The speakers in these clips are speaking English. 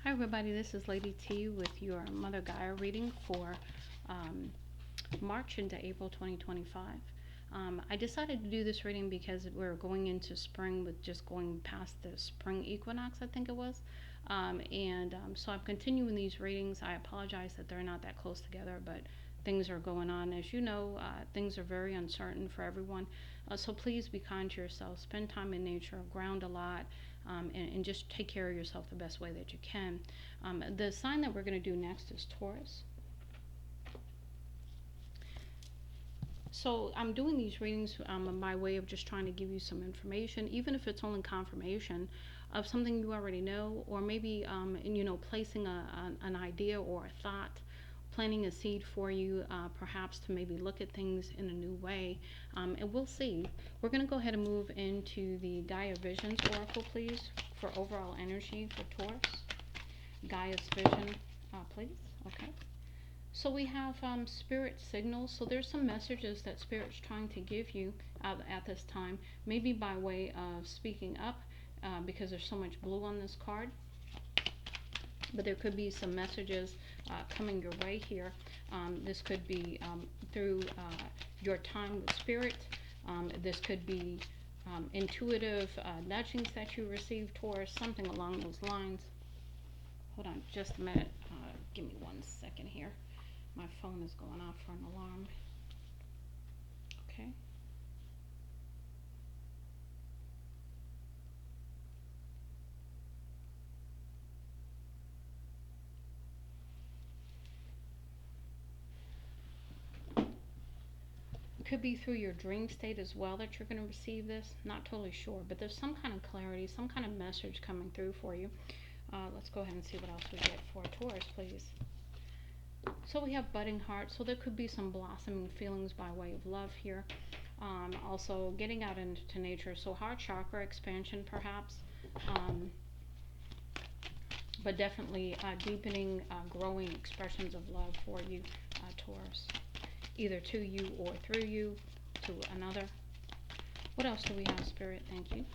Hi everybody, this is Lady T with your Mother Gaia reading for um, March into April 2025. I decided to do this reading because we're going into spring with just going past the spring equinox, I think it was. So I'm continuing these readings. I apologize that they're not that close together, but things are going on. As you know, things are very uncertain for everyone. So please be kind to yourself. Spend time in nature, ground a lot, and just take care of yourself the best way that you can. The sign that we're going to do next is Taurus. So I'm doing these readings by way of just trying to give you some information, even if it's only confirmation of something you already know, or maybe placing an idea or a thought, planting a seed for you, perhaps to maybe look at things in a new way. And we'll see. We're going to go ahead and move into the Gaia Visions Oracle, please, for overall energy for Taurus. Gaia's Vision, please. Okay. So we have spirit signals. So there's some messages that spirit's trying to give you at this time, maybe by way of speaking up, because there's so much blue on this card. But there could be some messages coming your way here. This could be through your time with spirit. This could be intuitive nudgings that you receive, Taurus, something along those lines. Hold on just a minute. Give me 1 second here. My phone is going off for an alarm. Okay. It could be through your dream state as well that you're going to receive this. Not totally sure, but there's some kind of clarity, some kind of message coming through for you. Let's go ahead and see what else we get for Taurus, please. So we have budding heart, so there could be some blossoming feelings by way of love here. Also getting out into nature, so heart chakra expansion perhaps, but definitely deepening, growing expressions of love for you, Taurus, either to you or through you to another. What else do we have, Spirit? Thank you.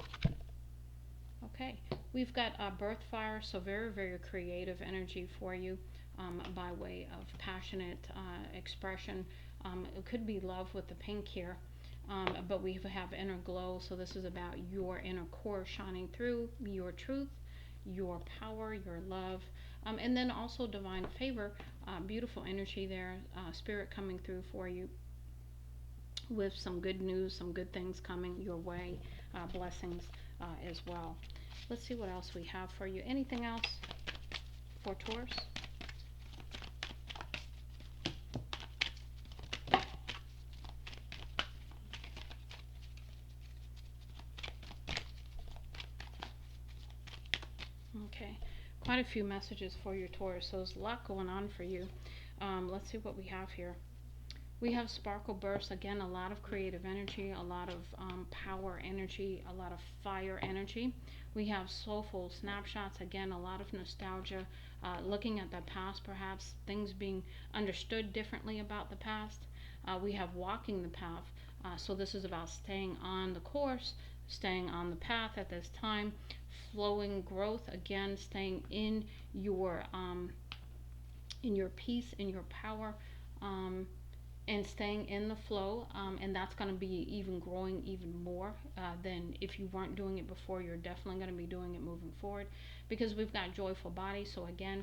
Okay, we've got birth fire, so very, very creative energy for you. By way of passionate expression. It could be love with the pink here, but we have inner glow, so this is about your inner core shining through, your truth, your power, your love, and then also divine favor, beautiful energy there, spirit coming through for you with some good news, some good things coming your way, blessings as well. Let's see what else we have for you. Anything else for Taurus? Okay, quite a few messages for your Taurus, so there's a lot going on for you. Let's see what we have here. We have sparkle bursts, again, a lot of creative energy, a lot of power energy, a lot of fire energy. We have soulful snapshots, again, a lot of nostalgia, looking at the past, perhaps things being understood differently about the past. We have walking the path, so this is about staying on the course, staying on the path at this time, flowing growth, again, staying in your peace, in your power, and staying in the flow, and that's going to be even growing even more than if you weren't doing it before. You're definitely going to be doing it moving forward, because we've got joyful body. So again,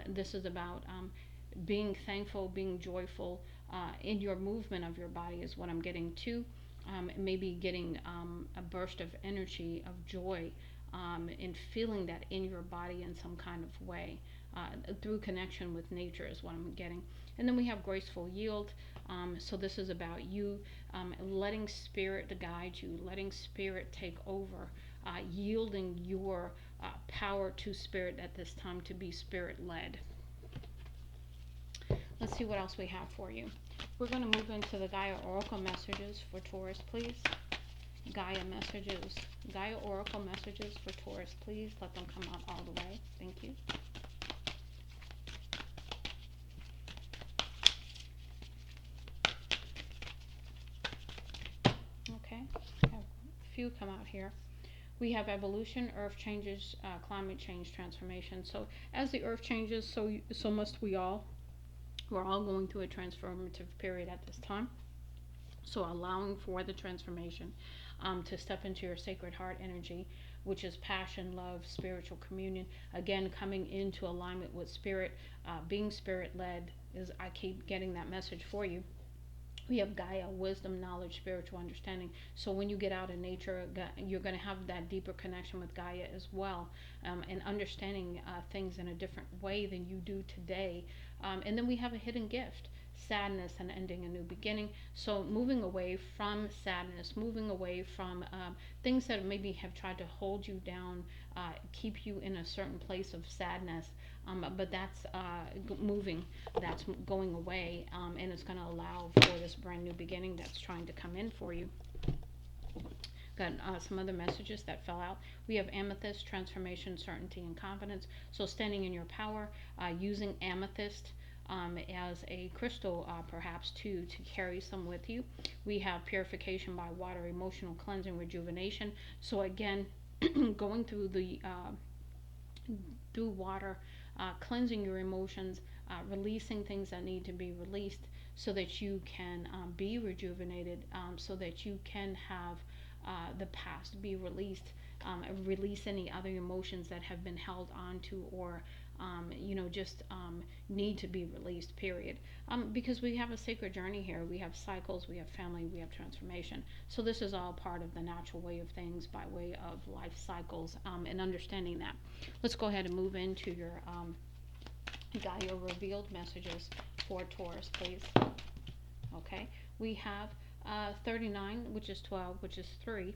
this is about being thankful, being joyful in your movement of your body is what I'm getting to. Maybe getting a burst of energy, of joy, and feeling that in your body in some kind of way, through connection with nature is what I'm getting. And then we have graceful yield. So this is about you letting spirit guide you, letting spirit take over, yielding your power to spirit at this time to be spirit led. Let's see what else we have for you. We're going to move into the Gaia Oracle messages for Taurus, please. Gaia messages, Gaia Oracle messages for Taurus, please. Let them come out all the way. Thank you. Okay, have a few come out here. We have evolution, earth changes, climate change, transformation. So as the earth changes, so must we all. We're all going through a transformative period at this time. So allowing for the transformation, to step into your sacred heart energy, which is passion, love, spiritual communion. Again, coming into alignment with spirit, being spirit led. Is I keep getting that message for you. We have Gaia, wisdom, knowledge, spiritual understanding. So when you get out in nature, you're going to have that deeper connection with Gaia as well, and understanding things in a different way than you do today. And then we have a hidden gift, sadness and ending a new beginning. So moving away from sadness, moving away from things that maybe have tried to hold you down, keep you in a certain place of sadness. But that's moving, that's going away, and it's going to allow for this brand new beginning that's trying to come in for you. Got some other messages that fell out. We have amethyst, transformation, certainty, and confidence. So standing in your power, using amethyst as a crystal, perhaps to carry some with you. We have purification by water, emotional cleansing, rejuvenation. So again, going through water, cleansing your emotions, releasing things that need to be released, so that you can be rejuvenated, so that you can have the past be released, release any other emotions that have been held onto, or just need to be released, period. Because we have a sacred journey here. We have cycles, we have family, we have transformation. So this is all part of the natural way of things, by way of life cycles, and understanding that. Let's go ahead and move into your Gaia revealed messages for Taurus, please. Okay, we have 39, which is 12, which is 3,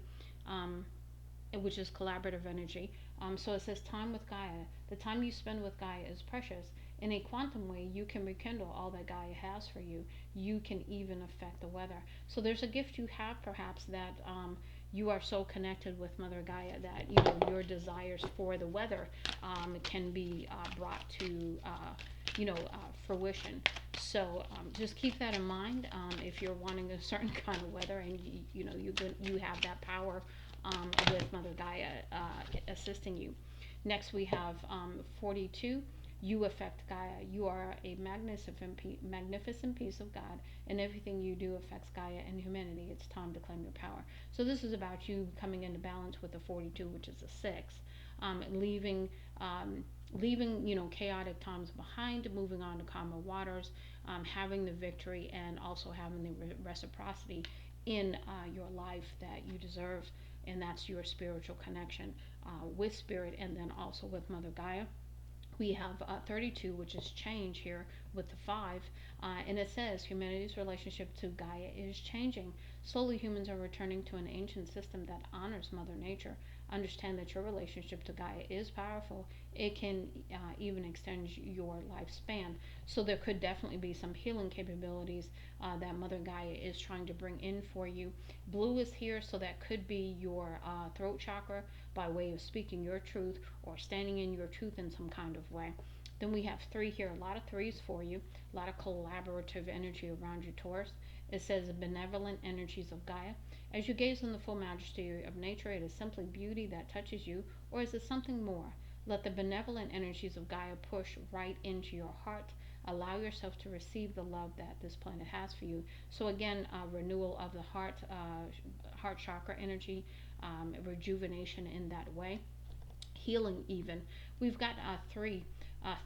which is collaborative energy. So it says time with Gaia. The time you spend with Gaia is precious. In a quantum way, you can rekindle all that Gaia has for you. You can even affect the weather. So there's a gift you have, perhaps, that you are so connected with Mother Gaia that your desires for the weather can be brought to fruition. So just keep that in mind, if you're wanting a certain kind of weather, and you have that power with Mother Gaia assisting you. Next, we have 42. You affect Gaia. You are a magnificent piece of God, and everything you do affects Gaia and humanity. It's time to claim your power. So this is about you coming into balance with the 42, which is a 6, leaving chaotic times behind, moving on to calmer waters, having the victory, and also having the reciprocity in your life that you deserve. And that's your spiritual connection with spirit, and then also with Mother Gaia. We have 32, which is change here with the 5, and it says humanity's relationship to Gaia is changing. Slowly, humans are returning to an ancient system that honors Mother Nature. Understand that your relationship to Gaia is powerful. It can even extend your lifespan. So there could definitely be some healing capabilities that Mother Gaia is trying to bring in for you. Blue is here, so that could be your throat chakra, by way of speaking your truth or standing in your truth in some kind of way. Then we have 3 here, a lot of 3s for you, a lot of collaborative energy around you, Taurus. It says benevolent energies of Gaia. As you gaze on the full majesty of nature, it is simply beauty that touches you, or is it something more? Let the benevolent energies of Gaia push right into your heart. Allow yourself to receive the love that this planet has for you. So again, renewal of the heart chakra energy, rejuvenation in that way, healing even. We've got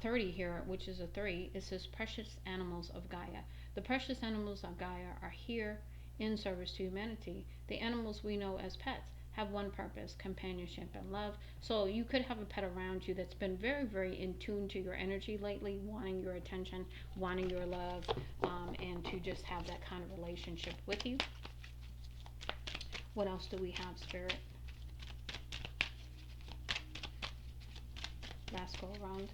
30 here, which is a 3. It says precious animals of Gaia. The precious animals of Gaia are here in service to humanity. The animals we know as pets have one purpose: companionship and love. So you could have a pet around you that's been very, very in tune to your energy lately, wanting your attention, wanting your love, and to just have that kind of relationship with you. What else do we have, Spirit? Last go around.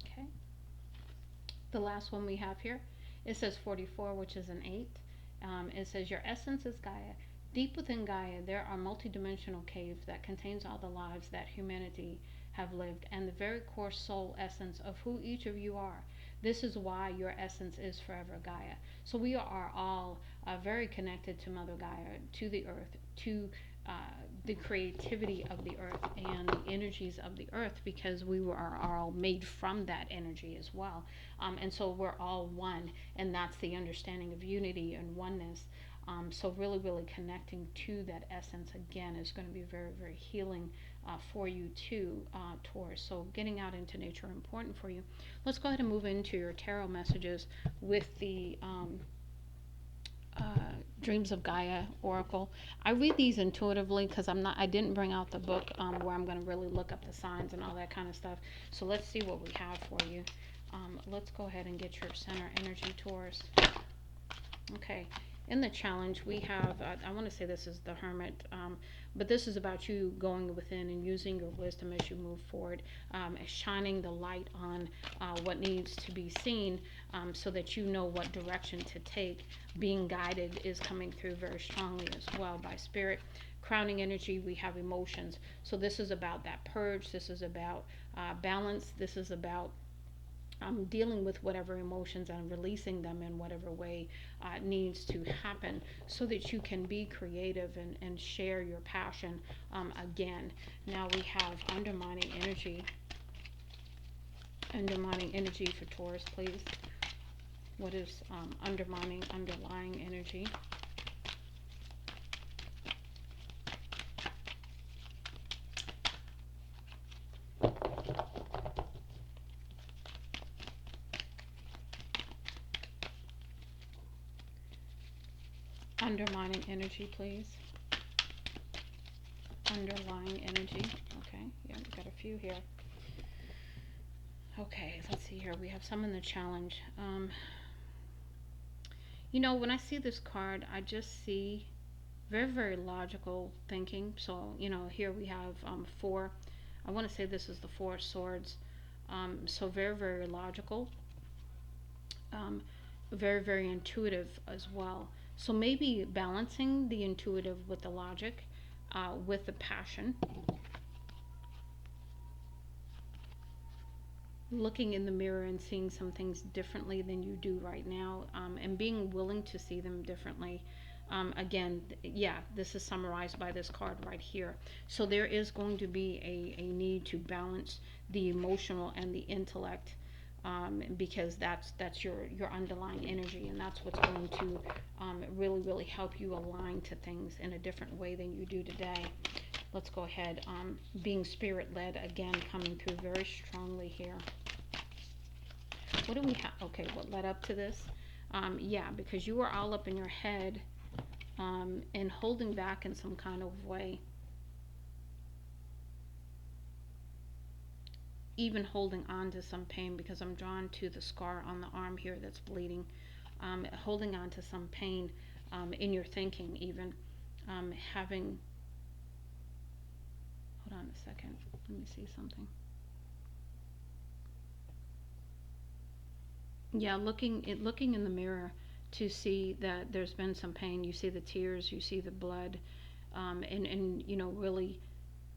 Okay. The last one we have here, it says 44, which is an 8. It says your essence is Gaia. Deep within Gaia, there are multidimensional caves that contains all the lives that humanity have lived, and the very core soul essence of who each of you are. This is why your essence is forever Gaia. So we are all very connected to Mother Gaia, to the earth, to uh, the creativity of the earth and the energies of the earth, because are all made from that energy as well. And so we're all one, and that's the understanding of unity and oneness. So really, really connecting to that essence again is going to be very, very healing for you too, Taurus. So getting out into nature is important for you. Let's go ahead and move into your tarot messages with the Dreams of Gaia Oracle. I read these intuitively because I didn't bring out the book where I'm going to really look up the signs and all that kind of stuff. So let's see what we have for you. Let's go ahead and get your center energy, Taurus. Okay. In the challenge, we have, I want to say this is the Hermit, but this is about you going within and using your wisdom as you move forward, shining the light on what needs to be seen, so that you know what direction to take. Being guided is coming through very strongly as well by spirit. Crowning energy, we have emotions. So this is about that purge. This is about balance. This is about dealing with whatever emotions and releasing them in whatever way needs to happen, so that you can be creative and share your passion again. Now we have undermining energy. Undermining energy for Taurus, please. What is underlying energy? Undermining energy, please. Underlying energy. Okay, yeah, we've got a few here. Okay, let's see here. We have some in the challenge. You know, when I see this card, I just see very, very logical thinking. So, you know, here we have four. I want to say this is the Four of Swords. So very, very logical. Very, very intuitive as well. So maybe balancing the intuitive with the logic, with the passion. Looking in the mirror and seeing some things differently than you do right now, and being willing to see them differently. Again, yeah, this is summarized by this card right here. So there is going to be a need to balance the emotional and the intellect, because that's your underlying energy, and that's what's going to really, really help you align to things in a different way than you do today. Let's go ahead. Being spirit-led, again, coming through very strongly here. What do we have? Okay, what led up to this? Yeah, because you were all up in your head, and holding back in some kind of way. Even holding on to some pain, because I'm drawn to the scar on the arm here that's bleeding. Holding on to some pain in your thinking, even. Having... Hold on a second. Let me see something. Yeah, looking in the mirror to see that there's been some pain. You see the tears, you see the blood, and you know, really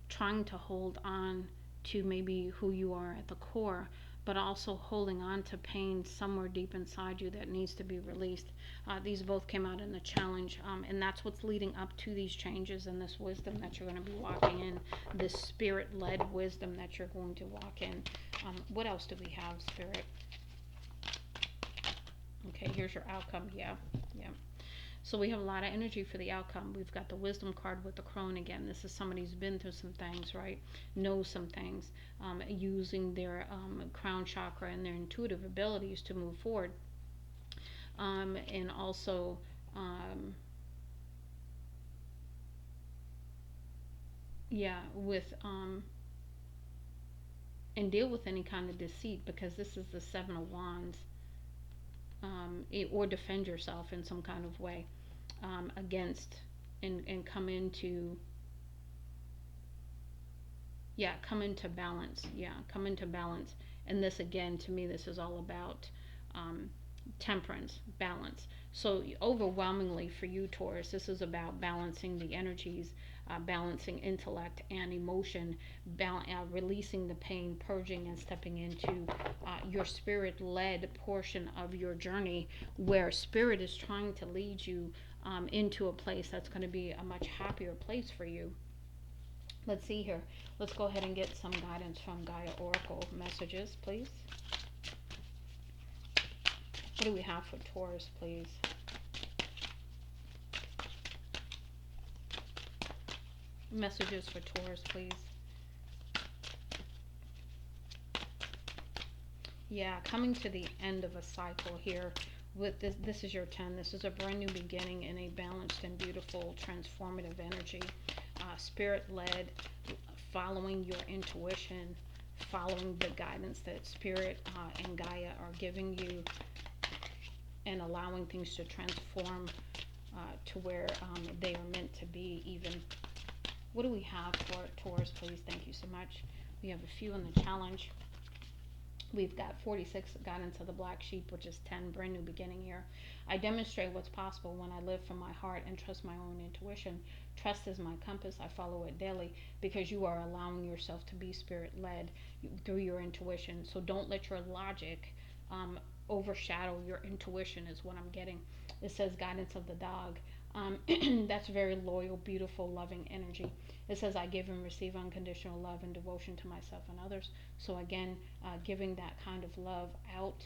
trying to hold on to maybe who you are at the core, but also holding on to pain somewhere deep inside you that needs to be released. These both came out in the challenge, and that's what's leading up to these changes and this wisdom that you're going to be walking in, this spirit-led wisdom that you're going to walk in. What else do we have, Spirit? Okay, here's your outcome. Yeah. So we have a lot of energy for the outcome. We've got the wisdom card with the crone again. This is somebody who's been through some things, right? Knows some things, using their crown chakra and their intuitive abilities to move forward. And also, yeah, with, and deal with any kind of deceit, because this is the Seven of Wands. Or defend yourself in some kind of way, against, and come into, come into balance. Come into balance. And this, again, to me, this is all about temperance, balance. So overwhelmingly for you, Taurus, this is about balancing the energies, balancing intellect and emotion, releasing the pain, purging, and stepping into your spirit led portion of your journey, where spirit is trying to lead you into a place that's going to be a much happier place for you. Let's see here. Let's go ahead and get some guidance from Gaia Oracle messages, please. What do we have for Taurus, please? Messages for Taurus, please. Yeah, coming to the end of a cycle here. With this is your 10. This is a brand new beginning in a balanced and beautiful, transformative energy. Spirit-led, following your intuition, following the guidance that Spirit and Gaia are giving you, and allowing things to transform to where they are meant to be even. What do we have for Taurus, please? Thank you so much. We have a few in the challenge. We've got 46, guidance of the black sheep, which is 10, brand new beginning here. I demonstrate what's possible when I live from my heart and trust my own intuition. Trust is my compass. I follow it daily, because you are allowing yourself to be spirit-led through your intuition. So don't let your logic overshadow your intuition, is what I'm getting. It says guidance of the dog. That's very loyal, beautiful, loving energy. It says, I give and receive unconditional love and devotion to myself and others. So again, giving that kind of love out,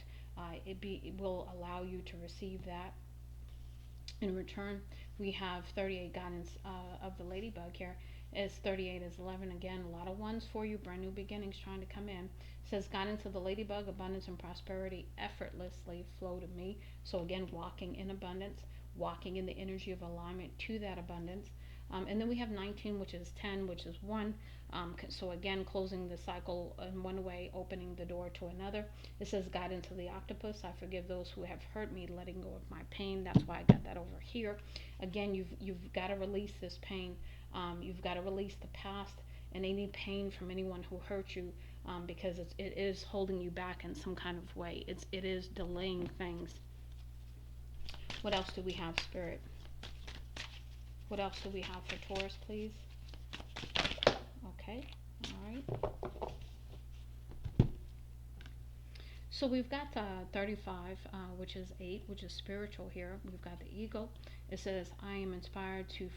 it will allow you to receive that in return. We have 38, guidance of the ladybug here. It's 38 is 11. Again, a lot of ones for you. Brand new beginnings trying to come in. It says guidance of the ladybug, abundance and prosperity effortlessly flow to me. So again, walking in abundance, walking in the energy of alignment to that abundance. And then we have 19, which is 10, which is 1. So again, closing the cycle in one way, opening the door to another. It says guidance of the octopus. I forgive those who have hurt me, letting go of my pain. That's why I got that over here. Again, you've got to release this pain. You've got to release the past and any pain from anyone who hurt you, because it is holding you back in some kind of way. It is delaying things. What else do we have, Spirit? What else do we have for Taurus, please? Okay, all right. So we've got 35, which is 8, which is spiritual here. We've got the eagle. It says, I am inspired and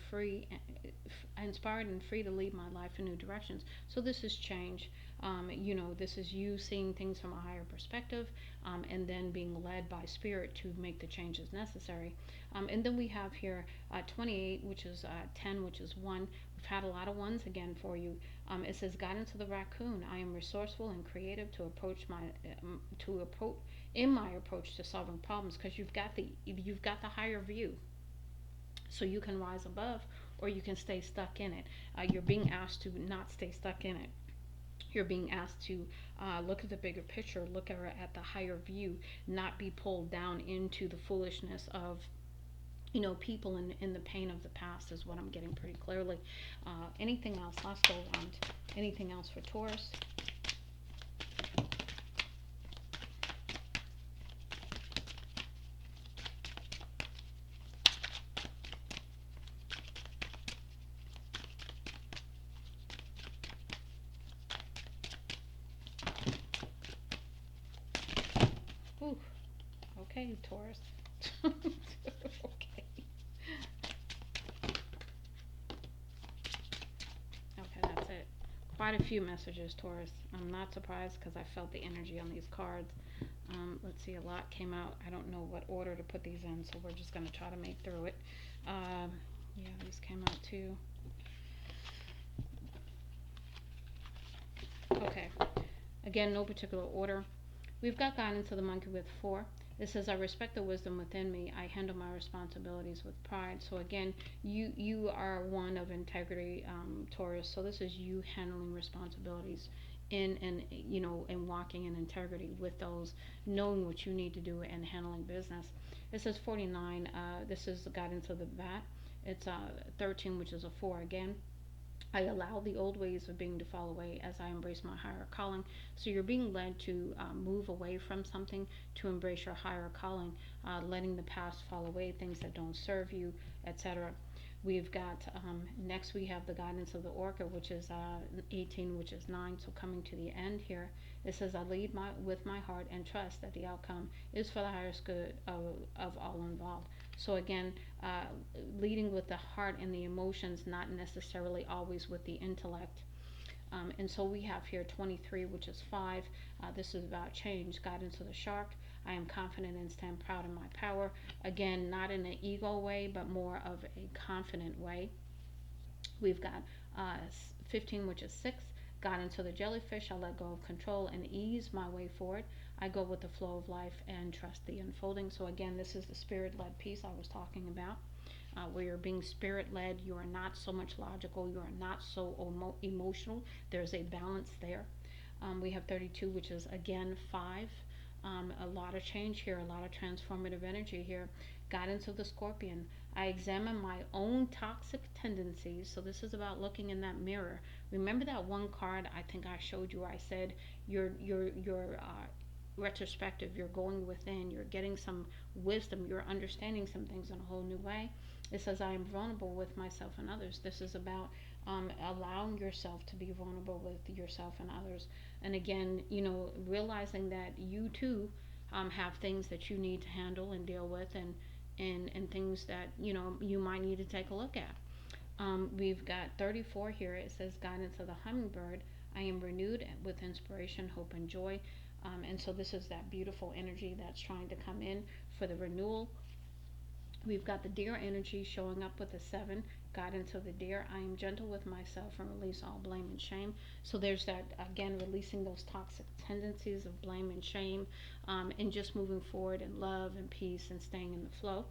free to lead my life in new directions. So this is change. This is you seeing things from a higher perspective, and then being led by spirit to make the changes necessary. And then we have here 28, which is 10, which is 1. We've had a lot of ones again for you. It says guidance of the raccoon. I am resourceful and creative to approach my approach to solving problems, because you've got the higher view. So you can rise above, or you can stay stuck in it. You're being asked to not stay stuck in it. You're being asked to look at the bigger picture, look at the higher view, not be pulled down into the foolishness of people in the pain of the past, is what I'm getting pretty clearly. Anything else? Let's go around. Anything else for Taurus? Ooh, okay, Taurus. Okay. Okay, that's it. Quite a few messages, Taurus. I'm not surprised, because I felt the energy on these cards. Let's see, a lot came out. I don't know what order to put these in, so we're just going to try to make through it. Yeah, these came out too. Okay. Again, no particular order. We've got guidance of the monkey with 4. It says, I respect the wisdom within me. I handle my responsibilities with pride. So again, you are one of integrity, Taurus. So this is you handling responsibilities and walking in integrity with those, knowing what you need to do and handling business. It says 49. This is the guidance of the bat. It's 13, which is a 4 again. I allow the old ways of being to fall away as I embrace my higher calling. So you're being led to move away from something to embrace your higher calling, letting the past fall away, things that don't serve you, etc. We've got next we have the guidance of the orca, which is 18, which is 9. So coming to the end here, it says, I lead with my heart and trust that the outcome is for the highest good of all involved. So again, uh, leading with the heart and the emotions, not necessarily always with the intellect. And so we have here 23, which is 5. This is about change, guidance of the shark. I am confident and stand proud in my power. Again, not in an ego way, but more of a confident way. We've got 15, which is 6. Got into the jellyfish. I let go of control and ease my way forward. I go with the flow of life and trust the unfolding. So, again, this is the spirit led piece I was talking about. Where you're being spirit led, you are not so much logical, you are not so emotional. There's a balance there. We have 32, which is again 5. A lot of change here, a lot of transformative energy here. Guidance of the scorpion. I examine my own toxic tendencies. So this is about looking in that mirror. Remember that one card I think I showed you? I said your retrospective. You're going within. You're getting some wisdom. You're understanding some things in a whole new way. It says I am vulnerable with myself and others. This is about allowing yourself to be vulnerable with yourself and others. And again, realizing that you too have things that you need to handle and deal with, and things that you might need to take a look at. We've got 34 here. It says guidance of the hummingbird. I am renewed with inspiration, hope, and joy. And so this is that beautiful energy that's trying to come in for the renewal. We've got the deer energy showing up with a 7, guidance of the deer. I am gentle with myself and release all blame and shame. So there's that, again, releasing those toxic tendencies of blame and shame, and just moving forward in love and peace and staying in the flow.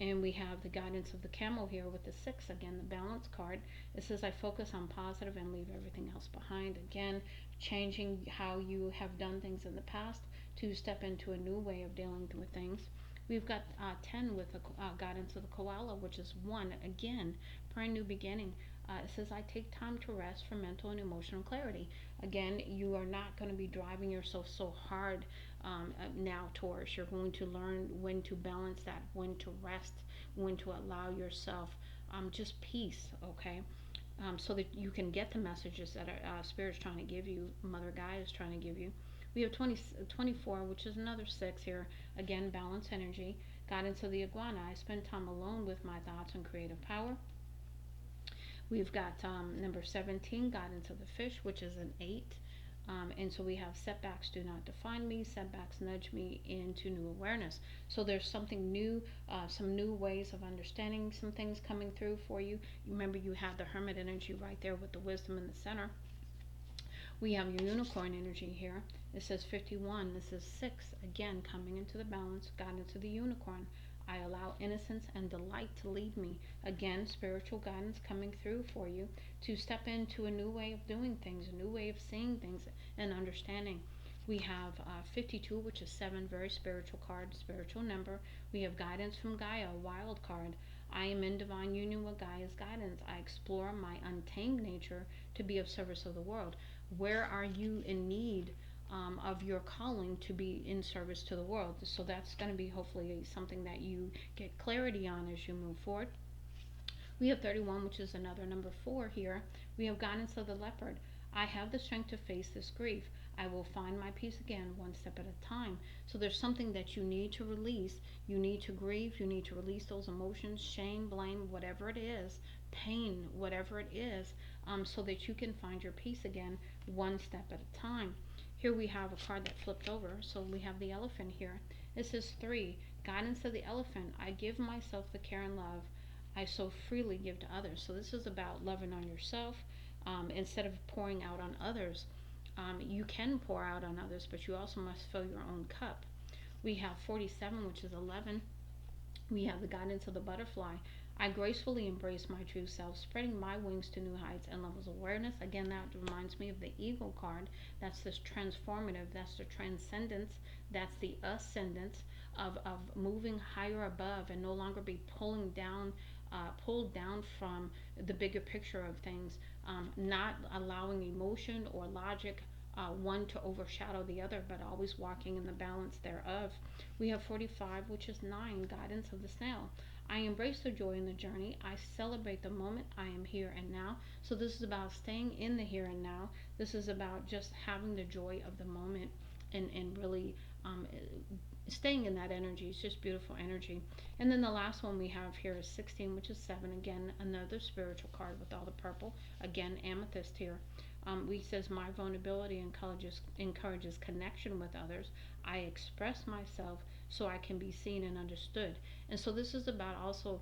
And we have the guidance of the camel here with the 6, again, the balance card. It says, I focus on positive and leave everything else behind. Again, changing how you have done things in the past to step into a new way of dealing with things. We've got 10 with the guidance of the koala, which is 1. Again, brand new beginning. It says, I take time to rest for mental and emotional clarity. Again, you are not going to be driving yourself so hard now, Taurus. You're going to learn when to balance that, when to rest, when to allow yourself just peace, okay? So that you can get the messages that Spirit's trying to give you, Mother Gaia is trying to give you. We have 24, which is another 6 here. Again, balance energy. Guidance of the iguana. I spend time alone with my thoughts and creative power. We've got number 17, guidance of the fish, which is an 8. And so we have setbacks do not define me, setbacks nudge me into new awareness. So there's something new, some new ways of understanding some things coming through for you. Remember, you have the hermit energy right there with the wisdom in the center. We have your unicorn energy here. It says 51. This is 6. Again, coming into the balance, guidance of the unicorn. I allow innocence and delight to lead me. Again, spiritual guidance coming through for you to step into a new way of doing things, a new way of seeing things and understanding. We have 52, which is 7, very spiritual card, spiritual number. We have guidance from Gaia, wild card. I am in divine union with Gaia's guidance. I explore my untamed nature to be of service of the world. Where are you in need of your calling to be in service to the world? So that's going to be hopefully something that you get clarity on as you move forward. We have 31, which is another number 4 here. We have guidance of the leopard. I have the strength to face this grief. I will find my peace again, one step at a time. So there's something that you need to release. You need to grieve. You need to release those emotions, shame, blame, whatever it is, pain, whatever it is, so that you can find your peace again, one step at a time. Here we have a card that flipped over. So we have the elephant here. It says 3, guidance of the elephant. I give myself the care and love I so freely give to others. So this is about loving on yourself, instead of pouring out on others. You can pour out on others, but you also must fill your own cup. We have 47, which is 11. We have the guidance of the butterfly. I gracefully embrace my true self, spreading my wings to new heights and levels of awareness. Again, that reminds me of the eagle card. That's this transformative, that's the transcendence, that's the ascendance of moving higher above and no longer be pulled down from the bigger picture of things, not allowing emotion or logic one to overshadow the other, but always walking in the balance thereof. We have 45, which is 9, guidance of the snail. I embrace the joy in the journey. I celebrate the moment. I am here and now. So this is about staying in the here and now. This is about just having the joy of the moment, and really um, staying in that energy. It's just beautiful energy. And then the last one we have here is 16, which is 7. Again, another spiritual card with all the purple. Again, amethyst here. We says my vulnerability encourages connection with others. I express myself so I can be seen and understood. And so this is about also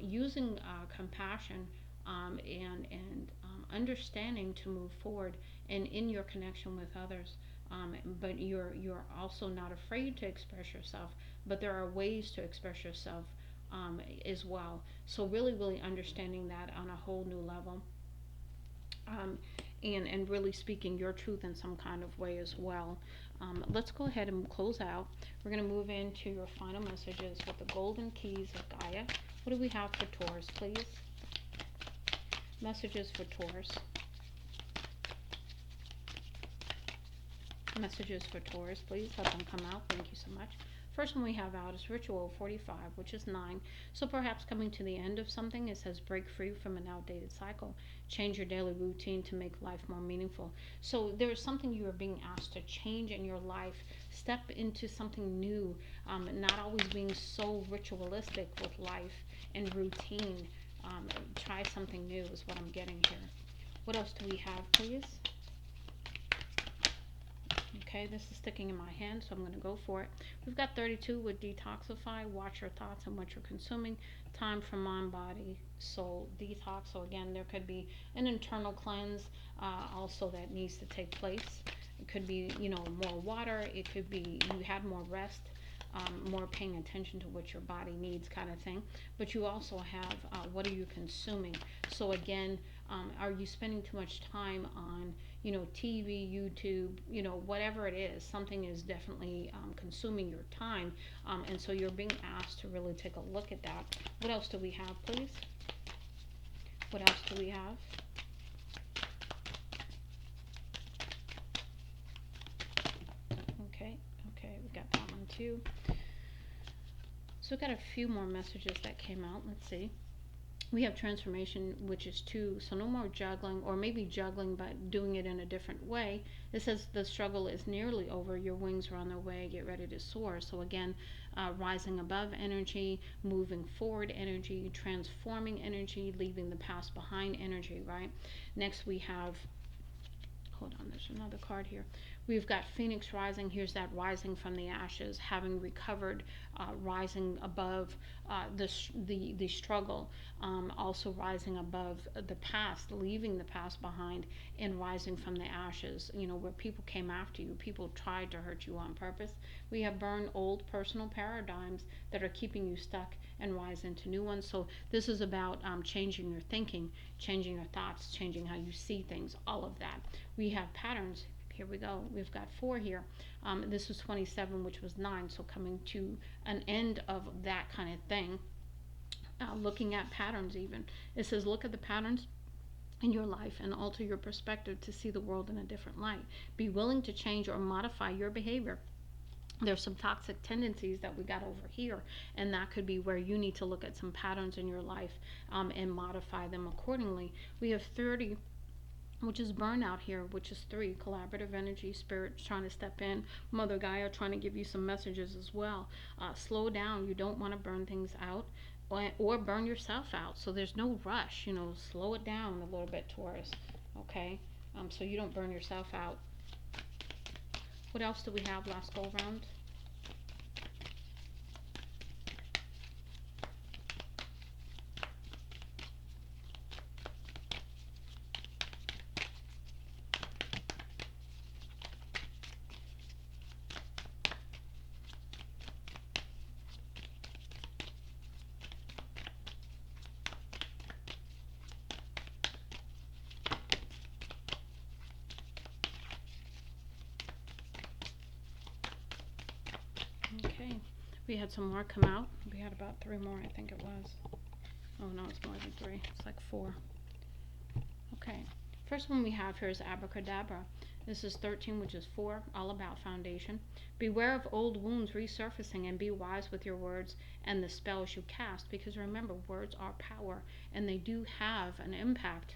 using compassion and understanding to move forward and in your connection with others. But you're also not afraid to express yourself. But there are ways to express yourself as well. So really understanding that on a whole new level. Um, and really speaking your truth in some kind of way as well. Let's go ahead and close out. We're going to move into your final messages with the golden keys of Gaia. What do we have for Taurus, please? Messages for Taurus. Messages for Taurus, please. Let them come out. Thank you so much. First one we have out is Ritual 45, which is 9. So perhaps coming to the end of something, it says break free from an outdated cycle. Change your daily routine to make life more meaningful. So there is something you are being asked to change in your life. Step into something new, not always being so ritualistic with life and routine. Try something new is what I'm getting here. What else do we have, please? Okay, this is sticking in my hand, so I'm going to go for it. We've got 32 with detoxify, watch your thoughts and what you're consuming, time for mind, body, soul, detox. So again, there could be an internal cleanse also that needs to take place. It could be, more water. It could be you had more rest, more paying attention to what your body needs kind of thing. But you also have what are you consuming? So again, are you spending too much time on TV, YouTube, whatever it is, something is definitely consuming your time. And so you're being asked to really take a look at that. What else do we have, please? What else do we have? Okay, we got that one too. So we've got a few more messages that came out. Let's see. We have transformation, which is 2, so no more juggling, or maybe juggling but doing it in a different way. It says the struggle is nearly over, your wings are on their way, get ready to soar. So again, rising above energy, moving forward energy, transforming energy, leaving the past behind energy, right? Next we have, hold on, there's another card here. We've got Phoenix rising. Here's that rising from the ashes, having recovered, rising above the struggle, also rising above the past, leaving the past behind, and rising from the ashes. Where people came after you, people tried to hurt you on purpose. We have burned old personal paradigms that are keeping you stuck and rise into new ones. So this is about changing your thinking, changing your thoughts, changing how you see things, all of that. We have patterns. Here we go. We've got 4 here. This was 27, which was 9. So coming to an end of that kind of thing. Looking at patterns even. It says look at the patterns in your life and alter your perspective to see the world in a different light. Be willing to change or modify your behavior. There's some toxic tendencies that we got over here, and that could be where you need to look at some patterns in your life and modify them accordingly. We have 30, which is burnout here, which is 3, collaborative energy, spirit trying to step in, Mother Gaia trying to give you some messages as well. Slow down. You don't want to burn things out or burn yourself out. So there's no rush. Slow it down a little bit, Taurus. Okay, so you don't burn yourself out. What else do we have last go round? Okay, we had some more come out. We had about 3 more, I think it was. Oh no, it's more than 3. It's like 4. Okay, first one we have here is abracadabra. This is 13, which is 4, all about foundation. Beware of old wounds resurfacing and be wise with your words and the spells you cast, because remember, words are power and they do have an impact.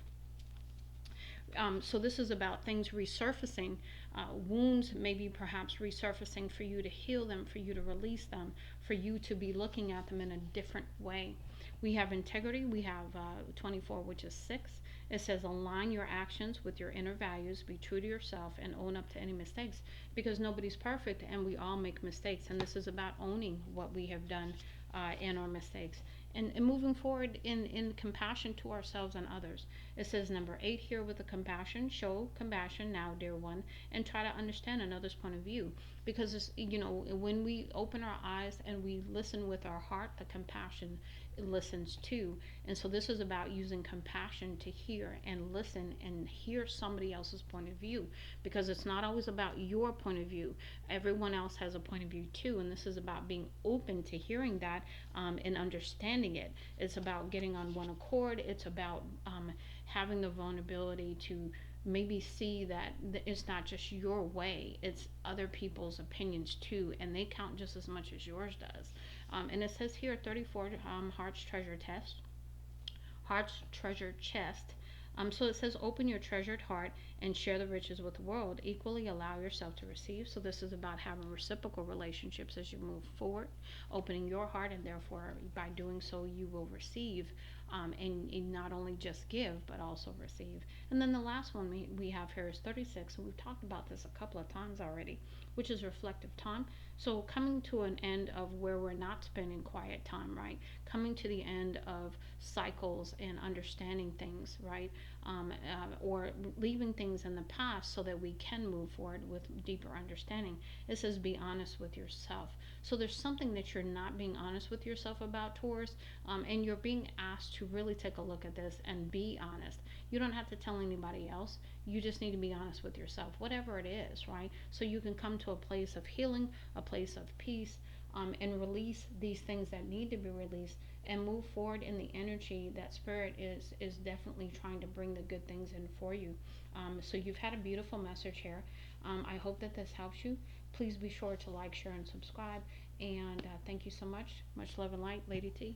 So this is about things resurfacing, wounds maybe perhaps resurfacing for you to heal them, for you to release them, for you to be looking at them in a different way. We have integrity. We have 24, which is 6. It says align your actions with your inner values, be true to yourself, and own up to any mistakes, because nobody's perfect and we all make mistakes. And this is about owning what we have done and our mistakes. And moving forward in compassion to ourselves and others. It says number 8 here with the compassion. Show compassion now, dear one, and try to understand another's point of view. Because when we open our eyes and we listen with our heart, the compassion listens too. And so this is about using compassion to hear and listen and hear somebody else's point of view, because it's not always about your point of view. Everyone else has a point of view too, and this is about being open to hearing that and understanding it. It's about getting on one accord. It's about having the vulnerability to maybe see that it's not just your way, it's other people's opinions too, and they count just as much as yours does. And it says here 34, heart's treasure test, heart's treasure chest. So it says open your treasured heart and share the riches with the world. Equally allow yourself to receive. So this is about having reciprocal relationships as you move forward, opening your heart, and therefore by doing so you will receive, and not only just give but also receive. And then the last one we have here is 36, and we've talked about this a couple of times already, which is reflective time. So coming to an end of where we're not spending quiet time, right? Coming to the end of cycles and understanding things, right? Or leaving things in the past so that we can move forward with deeper understanding. It says be honest with yourself. So there's something that you're not being honest with yourself about, Taurus, and you're being asked to really take a look at this and be honest. You don't have to tell anybody else. You just need to be honest with yourself, whatever it is, right? So you can come to a place of healing, a place of peace, and release these things that need to be released and move forward in the energy that spirit is definitely trying to bring the good things in for you. So you've had a beautiful message here. I hope that this helps you. Please be sure to like, share, and subscribe. And thank you so much. Much love and light, Lady T.